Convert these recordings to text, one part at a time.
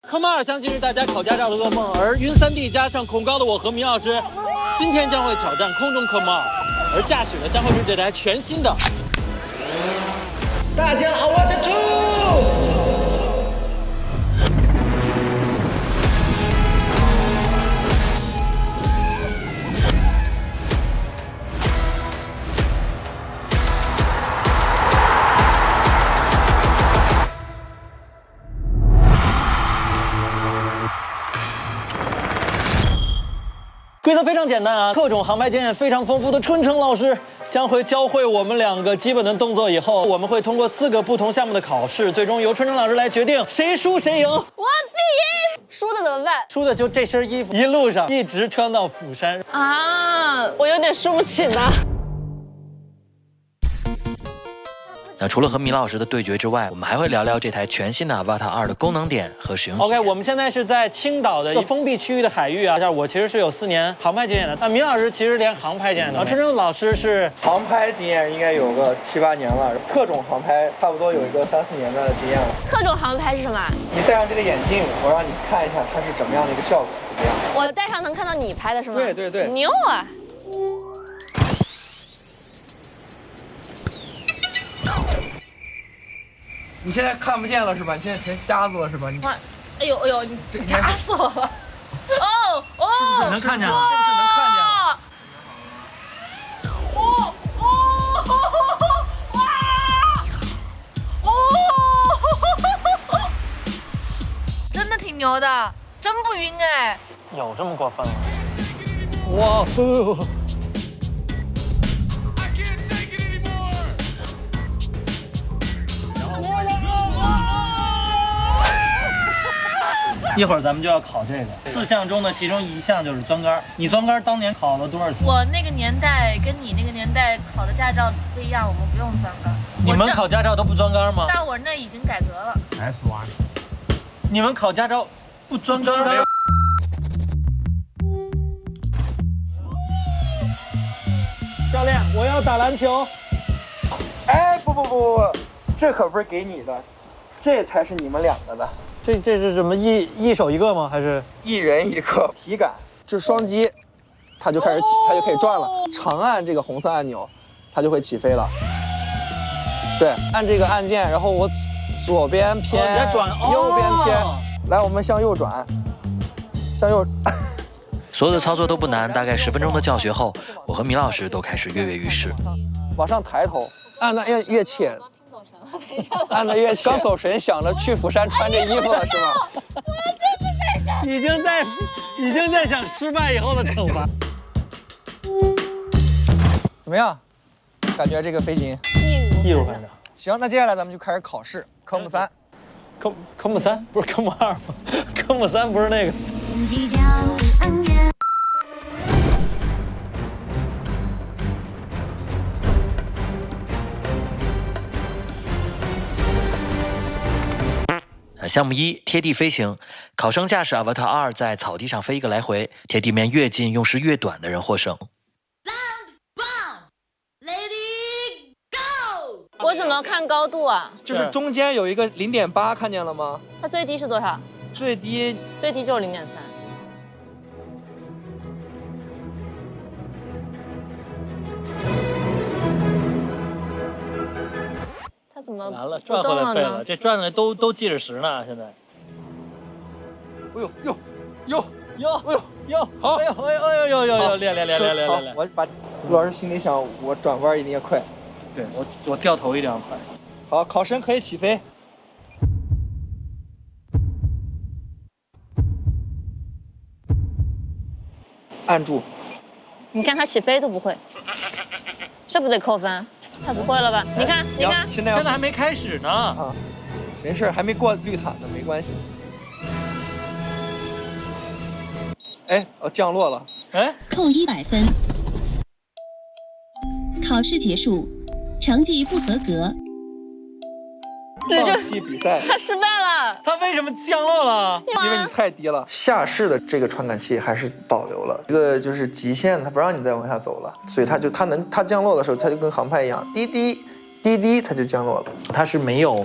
科目2相信是大家考驾照的噩梦，而晕3D 加上恐高的我和米老师，今天将会挑战空中科目2，而驾驶的将会是这台全新的大疆 Avata 2。规则非常简单啊，特种航拍经验非常丰富的春城老师将会教会我们2个基本的动作，以后我们会通过4个不同项目的考试，最终由春城老师来决定谁输谁赢。我第一，输的怎么办？输的就这身衣服一路上一直穿到釜山啊，我有点输不起呢。那除了和米老师的对决之外，我们还会聊聊这台全新的 Avata 2的功能点和使用体验。OK， 我们现在是在青岛的一个封闭区域的海域啊。我其实是有4年航拍经验的，那米老师其实连航拍经验都没有。春城老师是航拍经验应该有个7、8年了，特种航拍差不多有一个3、4年的经验了。特种航拍是什么？你戴上这个眼镜，我让你看一下它是怎么样的一个效果，怎么样？我戴上能看到你拍的是吗？对对对，牛啊！你现在看不见了是吧？你现在全瞎子了是吧？你哇，哎呦哎呦，你打死我了！哦哦，是不是能看见了？是不是能看见了？哦哦哇哦！真的挺牛的，真不晕哎！有这么过分吗？哇！一会儿咱们就要考这个4项中的其中1项就是钻杆。你钻杆当年考了多少次？我那个年代跟你那个年代考的驾照不一样，我们不用钻杆。你们考驾照都不钻杆吗？但我那已经改革了。S1，你们考驾照不钻杆？教练，我要打篮球。哎，不，这可不是给你的，这才是你们2个的。这是什么一手一个吗？还是1人1个体感？这是双击，它就可以转了。长按这个红色按钮，它就会起飞了。对，按这个按键，然后我左边偏，你在转，右边偏。来，我们向右转，向右。所有的操作都不难，大概10分钟的教学后，我和米老师都开始跃跃欲试。往上抬头，按的越浅。按的越刚走神，想着去釜山穿这衣服了是吗？我真的在想，已经在想失败以后的惩罚。怎么样？感觉这个飞行易如反掌。行，那接下来咱们就开始考试，科目3。科目3不是科目2吗？科目3不是那个。项目1贴地飞行，考生驾驶 Avata 2在草地上飞一个来回，贴地面越近用时越短的人获胜。我怎么看高度啊？就是中间有一个0.8，看见了吗？它最低是多少？最低就是0.3。它怎么完了，转回来废了，这转来都计着时呢，现在。哎呦，好，哎呦，练。我把陆老师心里想，我转弯一定要快。对我掉头一定要快。好，考生可以起飞。按住。你看他起飞都不会，这不得扣分？太不会了吧？你看，现在还没开始呢。啊，没事，还没过绿毯呢，没关系。哎，降落了。哎，扣100分。考试结束，成绩不合格。放弃比赛，他失败了。他为什么降落了？因为你太低了。下视的这个传感器还是保留了，这个就是极限，它不让你再往下走了，所以它降落的时候，它就跟航拍一样，滴滴滴滴，它就降落了。它是没有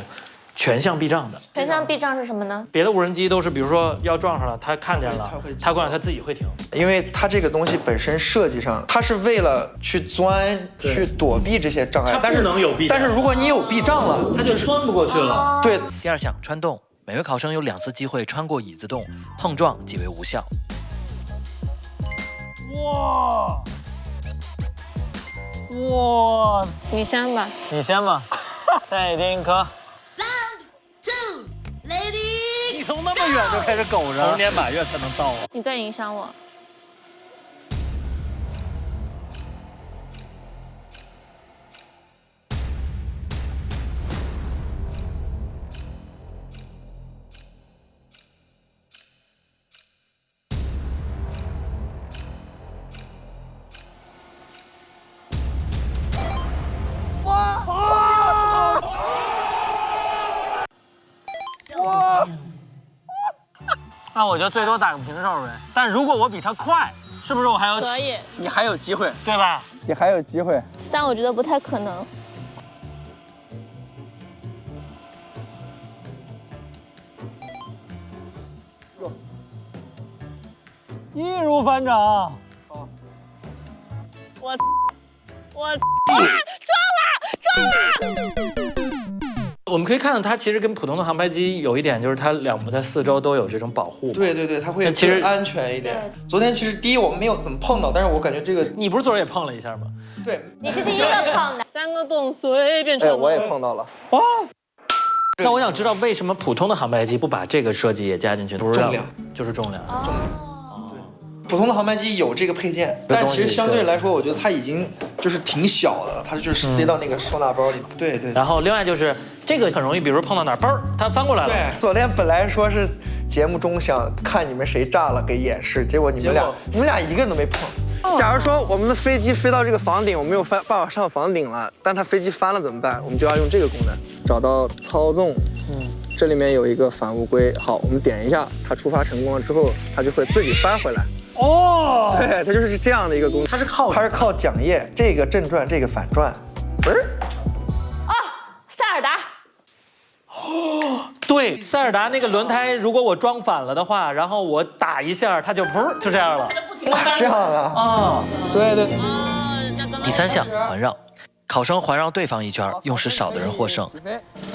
全向避障的。全向避障是什么呢？别的无人机都是，比如说要撞上了，它看见了，它过来它自己会停。因为它这个东西本身设计上，它是为了去钻、去躲避这些障碍，它不能有避障。但是如果你有避障了，它就穿不过去了。对。第二项穿洞，每位考生有2次机会穿过椅子洞，碰撞即为无效。哇！哇！你先吧。你先吧。再听歌。Lady， 你从那么远就开始苟着，猴年马月才能到啊！你在影响我。那我就最多打个平手呗。但如果我比他快，是不是我还有？可以，你还有机会，对吧？你还有机会。但我觉得不太可能。易如反掌。我撞了！我们可以看到，它其实跟普通的航拍机有一点，就是它两部在四周都有这种保护。对对对，它会其实更安全一点。昨天其实第一我们没有怎么碰到，但是我感觉这个你不是昨儿也碰了一下吗？对，你是第一个碰的，3个洞随便穿。哎，我也碰到了。啊！那我想知道为什么普通的航拍机不把这个设计也加进去？不知道，重量就是重量。哦。普通的航拍机有这个配件，但其实相对来说，我觉得它已经就是挺小的，它就是塞到那个收纳包里。对对。然后另外就是这个很容易，比如说碰到哪儿，嘣儿，它翻过来了。对，昨天本来说是节目中想看你们谁炸了给演示，结果你们俩一个人都没碰。假如说我们的飞机飞到这个房顶，我没有办法上房顶了，但它飞机翻了怎么办？我们就要用这个功能，找到操纵，这里面有一个反物规。好，我们点一下，它触发成功了之后，它就会自己翻回来。哦，对，它就是这样的一个功能。它是靠桨叶，这个正转，这个反转。塞尔达。对，塞尔达那个轮胎，如果我装反了的话，然后我打一下，它就嗡就这样了。这样啊？啊，对对。第3项环绕，考生环绕对方一圈，用时少的人获胜。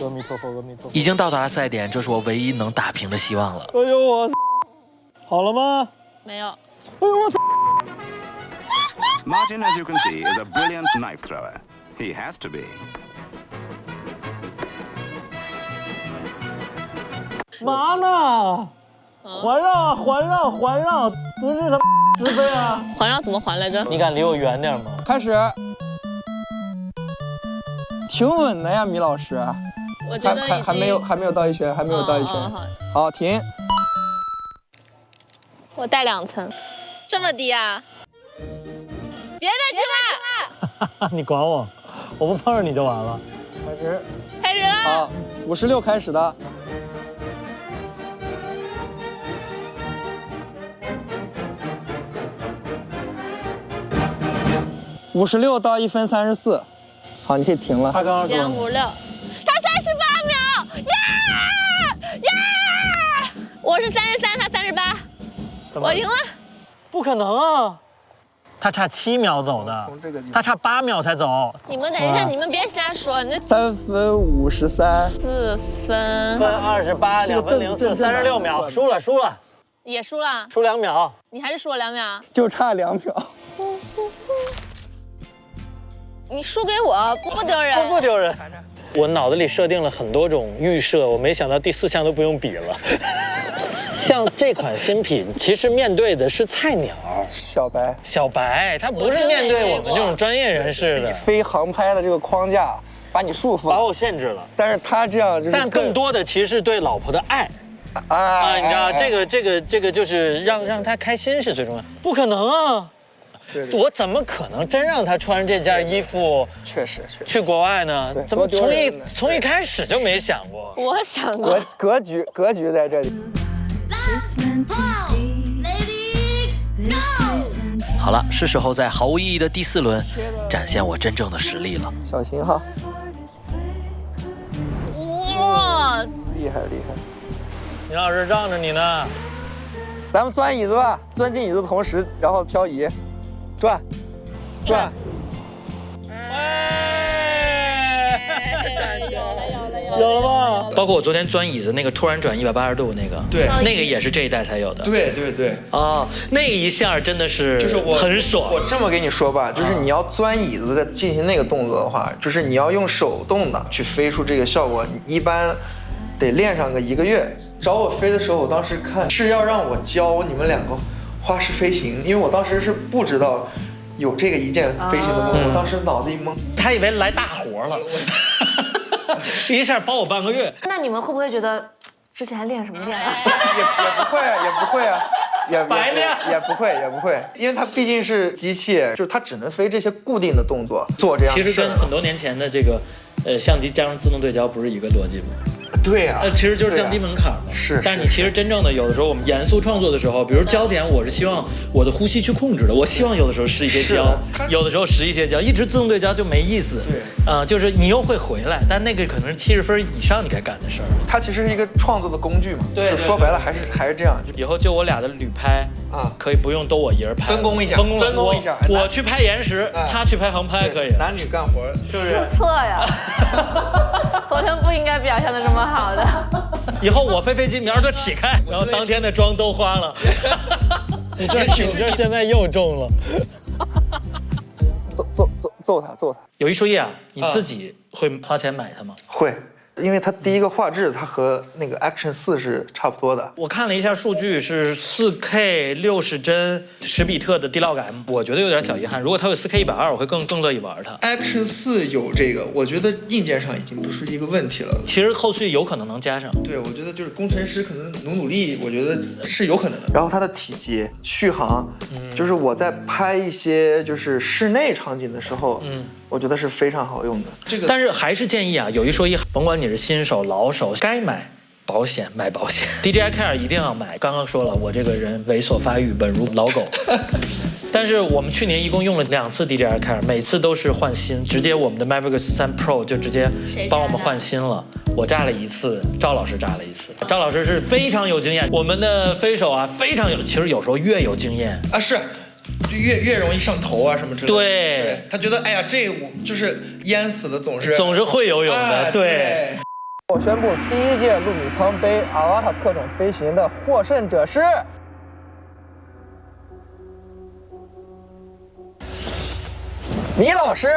阿弥陀佛，阿弥陀佛。已经到达了赛点，这是我唯一能打平的希望了。哎呦我，好了吗？没有。哎呦我。Martin, as you can see, is a brilliant knife thrower. He has to be. 嘛呢？环绕，不是他妈直飞啊！环绕怎么环来着？你敢离我远点吗？开始。挺稳的呀，米老师。我觉得还没有到一圈，还没有到一圈。好，停。我带2层，这么低啊？别再低了！你管我，我不碰上你就完了。开始了。好，56开始的。56到1分34，好，你可以停了。他刚刚减56，他38秒，呀！我是33，他38，我赢了。不可能啊！他差7秒走的，从这个地方他差8秒才走。你们等一下，你们别瞎说，你这3分53， 4分28，2分04，36秒，输了，也输了，输2秒，你还是输了2秒，就差2秒。你输给我不丢人？不丢人。我脑子里设定了很多种预设，我没想到第4项都不用比了。像这款新品，其实面对的是菜鸟小白，他不是面对我们这种专业人士的。飞航拍的这个框架把你束缚了，把我限制了。但是他这样就是，但更多的其实是对老婆的爱。你知道这个就是让他开心是最重要。不可能啊！我怎么可能真让他穿这件衣服？确实去国外呢？怎么从一开始就没想过？我想过，格局在这里。好了，是时候在毫无意义的第4轮展现我真正的实力了。小心哈！哇厉害厉害！倪老师让着你呢。咱们钻椅子吧，钻进椅子的同时，然后漂移，转，转。有了吧？包括我昨天钻椅子那个突然转180度那个，对那个也是这一代才有的。对对对，啊，那一下真的是就是我很爽。我这么跟你说吧，就是你要钻椅子的进行那个动作的话，就是你要用手动的去飞出这个效果，你一般得练上个1个月。找我飞的时候，我当时看是要让我教你们两个花式飞行，因为我当时是不知道有这个一键飞行的动作，我当时脑子一懵，他以为来大活了，一下包我半个月。那你们会不会觉得之前练什么练啊？也不会啊，也不会啊。白练也不会，因为它毕竟是机器，就是它只能飞这些固定的动作，做这样的事。其实跟很多年前的这个相机加上自动对焦不是一个逻辑吗？对呀，其实就是降低门槛嘛。是，但是你其实真正的有的时候我们严肃创作的时候，比如焦点，我是希望我的呼吸去控制的。我希望有的时候施一些焦，有的时候施一些焦，一直自动对焦就没意思。对，就是你又会回来，但那个可能是70分以上你该干的事儿。它其实是一个创作的工具嘛。对，就说白了还是这样。以后就我俩的旅拍啊，可以不用都我一人拍，分工一下，分工一下。我去拍延时，他去拍航拍可以。男女干活是不是？出错呀！昨天不应该表现的这么好的。以后我飞飞机，明儿就起开，然后当天的妆都花了。你这现在又中了。揍他。有一说一啊，你自己会花钱买它吗？会。因为它第一个画质，它和那个 Action 4是差不多的。我看了一下数据，是4K 60帧10比特的 D-Log M， 我觉得有点小遗憾。如果它有4K 120，我会更乐意玩它。Action 4有这个，我觉得硬件上已经不是一个问题了。其实后续有可能能加上。对，我觉得就是工程师可能努力，我觉得是有可能的。然后它的体积、续航，就是我在拍一些就是室内场景的时候，我觉得是非常好用的。这个，但是还是建议啊，有一说一，甭管你是新手老手，该买保险买保险。DJI Care 一定要买。刚刚说了，我这个人猥琐发育，稳如老狗。但是我们去年一共用了2次 DJI Care， 每次都是换新，直接我们的 Mavic 3 Pro 就直接帮我们换新了。我炸了1次，赵老师炸了1次。赵老师是非常有经验，我们的飞手啊非常有，其实有时候越有经验啊是。就越容易上头啊什么之类的。对，他觉得哎呀，这我就是淹死的总是会游泳的。对。我宣布，第1届路米仓杯阿瓦塔特种飞行的获胜者是倪老师。